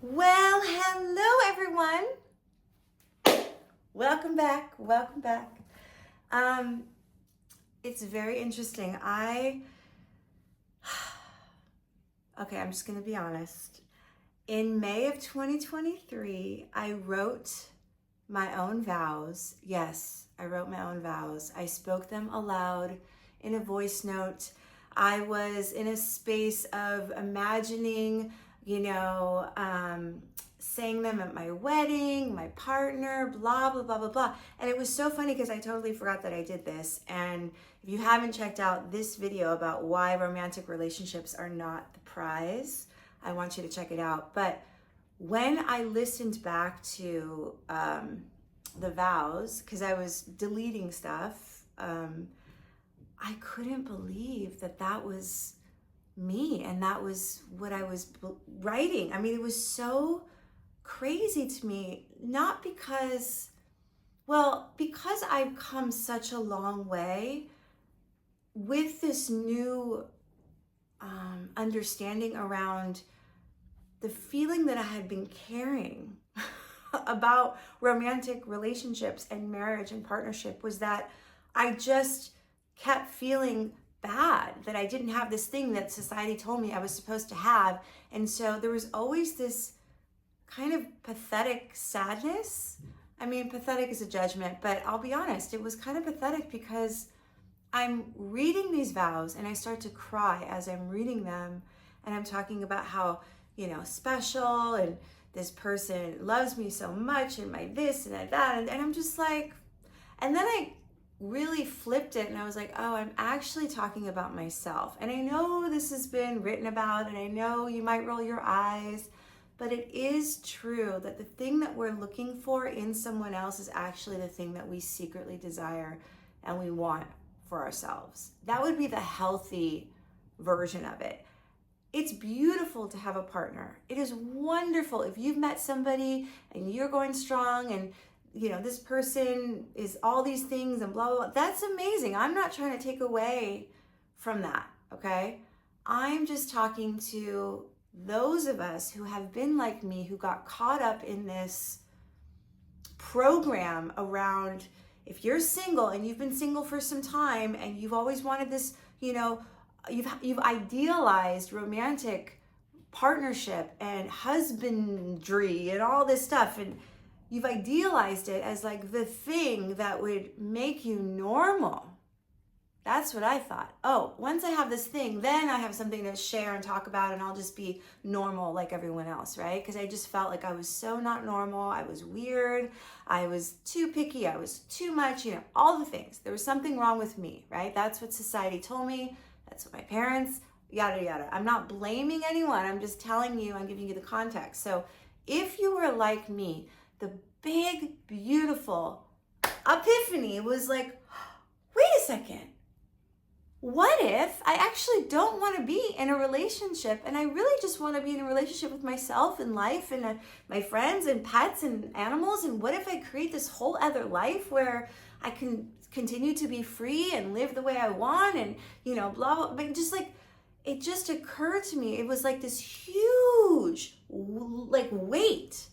Well, hello everyone. Welcome back. Welcome back. Um, it's very interesting. Okay, I'm just gonna be honest. In May of 2023, I wrote my own vows. Yes, I wrote my own vows. I spoke them aloud in a voice note. I was in a space of imagining, saying them at my wedding, my partner, blah, blah, blah, blah, blah. And it was so funny because I totally forgot that I did this. And if you haven't checked out this video about why romantic relationships are not the prize, I want you to check it out. But when I listened back to the vows, because I was deleting stuff, I couldn't believe that that was me and that was what I was writing. I mean, it was so crazy to me, not because, because I've come such a long way with this new understanding around the feeling that I had been carrying about romantic relationships and marriage and partnership was that I just kept feeling bad that I didn't have this thing that society told me I was supposed to have. And so there was always this kind of pathetic sadness. I mean, pathetic is a judgment, but I'll be honest, it was kind of pathetic because I'm reading these vows and I start to cry as I'm reading them. And I'm talking about how, special and this person loves me so much and my this and that. And I'm just like, and then I really flipped it and I was like, oh, I'm actually talking about myself. And I know this has been written about and I know you might roll your eyes, but it is true that the thing that we're looking for in someone else is actually the thing that we secretly desire and we want for ourselves. That would be the healthy version of it. It's beautiful to have a partner. It is wonderful if you've met somebody and you're going strong and this person is all these things and blah, blah, blah. That's amazing. I'm not trying to take away from that, okay? I'm just talking to those of us who have been like me, who got caught up in this program around if you're single and you've been single for some time and you've always wanted this, you've idealized romantic partnership and husbandry and all this stuff, and you've idealized it as like the thing that would make you normal. That's what I thought. Oh, once I have this thing, then I have something to share and talk about and I'll just be normal like everyone else, right? Because I just felt like I was so not normal. I was weird. I was too picky. I was too much, all the things. There was something wrong with me, right? That's what society told me. That's what my parents, yada, yada. I'm not blaming anyone. I'm just telling you, I'm giving you the context. So if you were like me, the big, beautiful epiphany was like, wait a second. What if I actually don't want to be in a relationship and I really just want to be in a relationship with myself and life and my friends and pets and animals? And what if I create this whole other life where I can continue to be free and live the way I want and, blah, blah, but just like, it just occurred to me. It was like this huge, weight.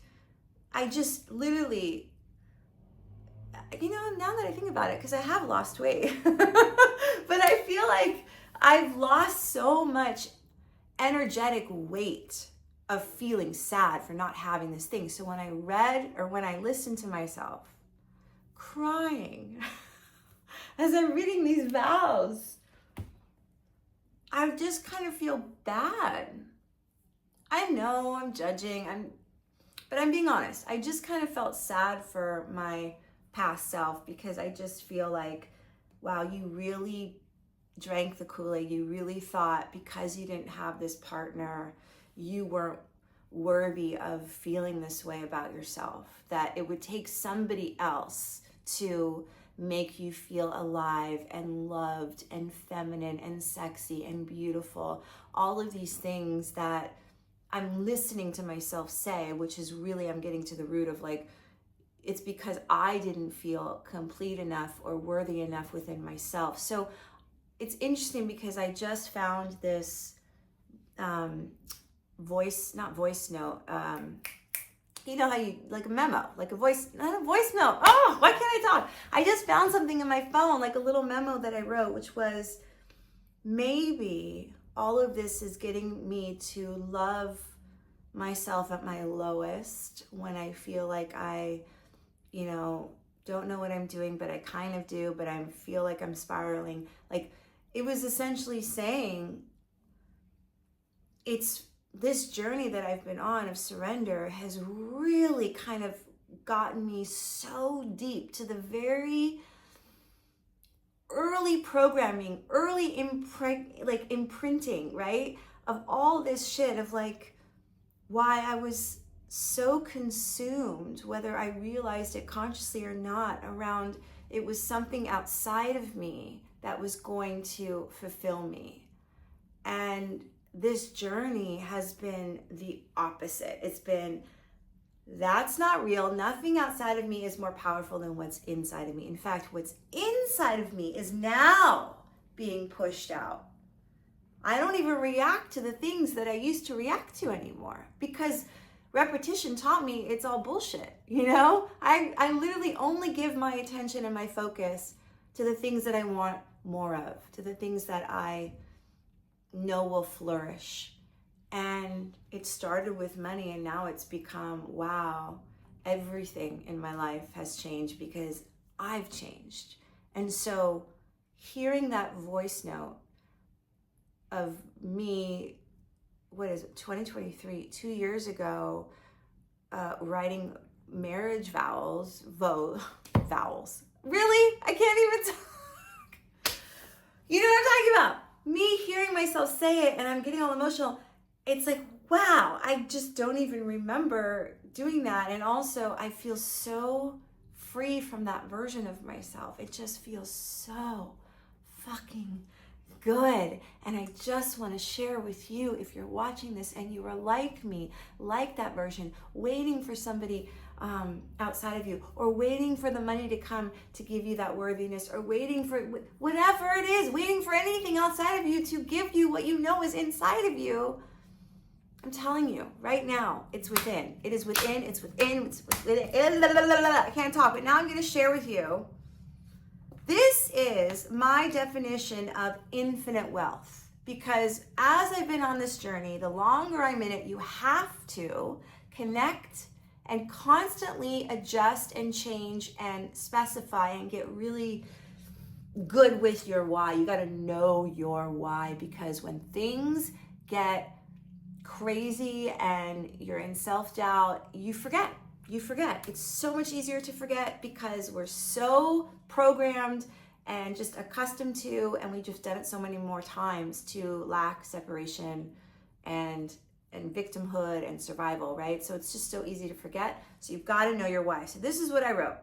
I just literally, now that I think about it, because I have lost weight, but I feel like I've lost so much energetic weight of feeling sad for not having this thing. So when I read or when I listened to myself crying as I'm reading these vows, I just kind of feel bad. I know I'm judging, but I'm being honest. I just kind of felt sad for my past self because I just feel like, wow, you really drank the Kool-Aid. You really thought because you didn't have this partner, you weren't worthy of feeling this way about yourself, that it would take somebody else to make you feel alive and loved and feminine and sexy and beautiful. All of these things that I'm listening to myself say, which is really, I'm getting to the root of like, it's because I didn't feel complete enough or worthy enough within myself. So it's interesting because I just found this not voice note, you know how you, like a memo, like a voice, not a voice note. Oh, why can't I talk? I just found something in my phone, like a little memo that I wrote, which was, maybe all of this is getting me to love myself at my lowest, when I feel like I, don't know what I'm doing, but I kind of do, but I feel like I'm spiraling. Like, it was essentially saying, it's this journey that I've been on of surrender has really kind of gotten me so deep to the very early programming, early imprinting, right? Of all this shit of like why I was so consumed, whether I realized it consciously or not, around it was something outside of me that was going to fulfill me. And this journey has been the opposite. It's been, that's not real. Nothing outside of me is more powerful than what's inside of me. In fact, what's inside of me is now being pushed out. I don't even react to the things that I used to react to anymore, because repetition taught me it's all bullshit, I literally only give my attention and my focus to the things that I want more of, to the things that I know will flourish. And it started with money, and now it's become, wow, everything in my life has changed because I've changed. And so hearing that voice note of me, 2023, 2 years ago, writing marriage vows. Really? I can't even talk. You know what I'm talking about? Me hearing myself say it and I'm getting all emotional. It's like, wow, I just don't even remember doing that. And also I feel so free from that version of myself. It just feels so fucking good. And I just want to share with you, if you're watching this and you are like me, like that version, waiting for somebody outside of you, or waiting for the money to come to give you that worthiness, or waiting for whatever it is, waiting for anything outside of you to give you what you know is inside of you. I'm telling you right now, it's within. It is within. It's within. It's within. I can't talk, but now I'm going to share with you. This is my definition of infinite wealth, because as I've been on this journey, the longer I'm in it, you have to connect and constantly adjust and change and specify and get really good with your why. You got to know your why, because when things get crazy and you're in self-doubt, you forget. It's so much easier to forget because we're so programmed and just accustomed to, and we've just done it so many more times, to lack, separation, and victimhood and survival, right? So it's just so easy to forget. So you've got to know your why. So this is what I wrote.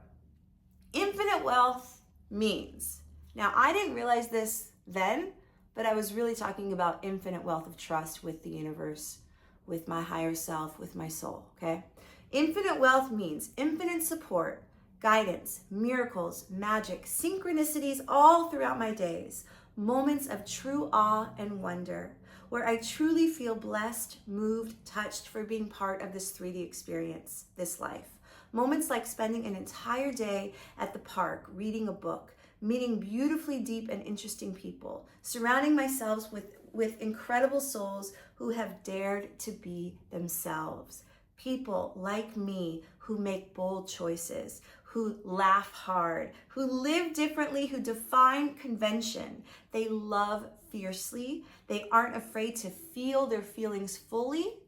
Infinite wealth means, now I didn't realize this then, but I was really talking about infinite wealth of trust with the universe, with my higher self, with my soul, okay? Infinite wealth means infinite support, guidance, miracles, magic, synchronicities all throughout my days, moments of true awe and wonder, where I truly feel blessed, moved, touched for being part of this 3D experience, this life. Moments like spending an entire day at the park, reading a book, meeting beautifully deep and interesting people, surrounding myself with incredible souls who have dared to be themselves. People like me who make bold choices, who laugh hard, who live differently, who define convention. They love fiercely. They aren't afraid to feel their feelings fully,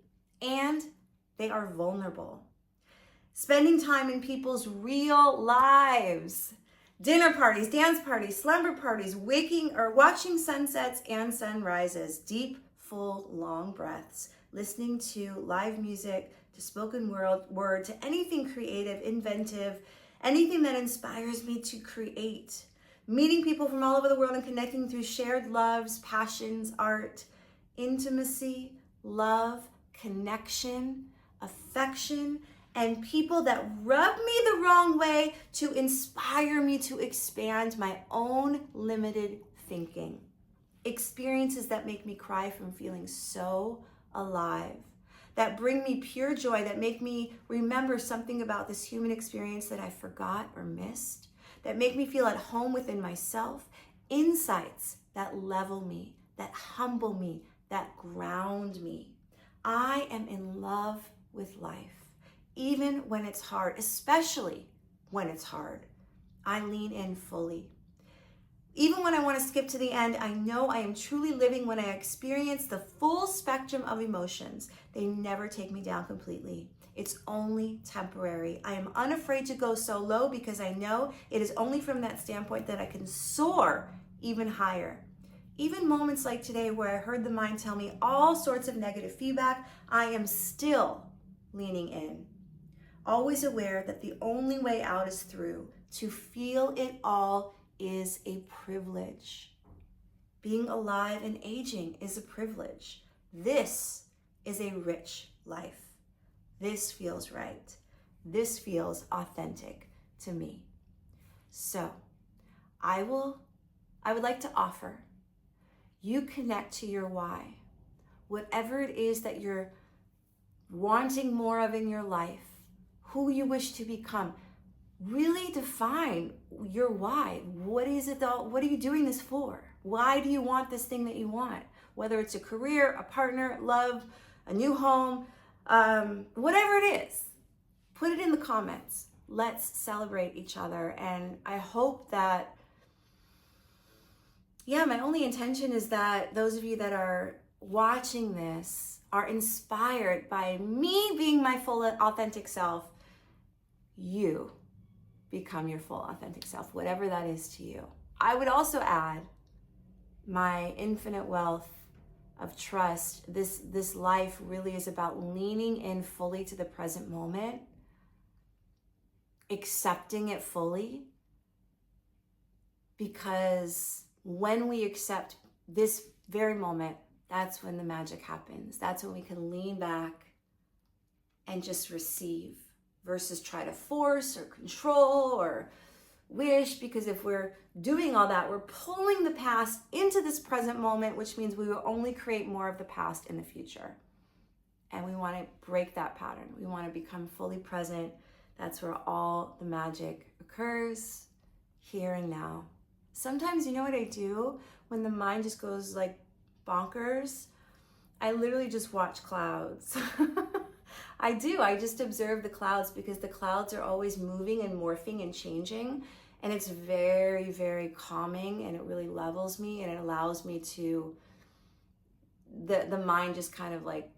and they are vulnerable. Spending time in people's real lives. Dinner parties, dance parties, slumber parties, waking or watching sunsets and sunrises, deep, full, long breaths, listening to live music, to spoken word, to anything creative, inventive, anything that inspires me to create. Meeting people from all over the world and connecting through shared loves, passions, art, intimacy, love, connection, affection, and people that rub me the wrong way to inspire me to expand my own limited thinking. Experiences that make me cry from feeling so alive. that bring me pure joy, that make me remember something about this human experience that I forgot or missed, that make me feel at home within myself, insights that level me, that humble me, that ground me. I am in love with life, even when it's hard, especially when it's hard. I lean in fully. Even when I want to skip to the end, I know I am truly living when I experience the full spectrum of emotions. They never take me down completely. It's only temporary. I am unafraid to go so low because I know it is only from that standpoint that I can soar even higher. Even moments like today where I heard the mind tell me all sorts of negative feedback, I am still leaning in. Always aware that the only way out is through. To feel it all is a privilege. Being alive and aging is a privilege. This is a rich life. This feels right. This feels authentic to me. So I would like to offer you connect to your why. Whatever it is that you're wanting more of in your life, who you wish to become, really define your why. What is it though? What are you doing this for? Why do you want this thing that you want? Whether it's a career, a partner, love, a new home, whatever it is, put it in the comments. Let's celebrate each other. And I hope that, my only intention is that those of you that are watching this are inspired by me being my full authentic self. You become your full authentic self, whatever that is to you. I would also add my infinite wealth of trust. This life really is about leaning in fully to the present moment, accepting it fully, because when we accept this very moment, that's when the magic happens. That's when we can lean back and just receive versus try to force or control or wish, because if we're doing all that, we're pulling the past into this present moment, which means we will only create more of the past in the future. And we want to break that pattern. We want to become fully present. That's where all the magic occurs, here and now. Sometimes, you know what I do when the mind just goes like bonkers? I literally just watch clouds. I do. I just observe the clouds, because the clouds are always moving and morphing and changing. And it's very, very calming, and it really levels me, and it allows me to, the mind just kind of like,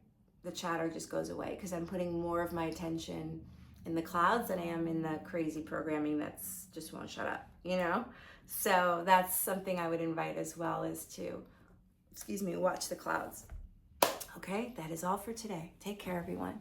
the chatter just goes away, because I'm putting more of my attention in the clouds than I am in the crazy programming that's just won't shut up, So that's something I would invite as well, is to, watch the clouds. Okay, that is all for today. Take care, everyone.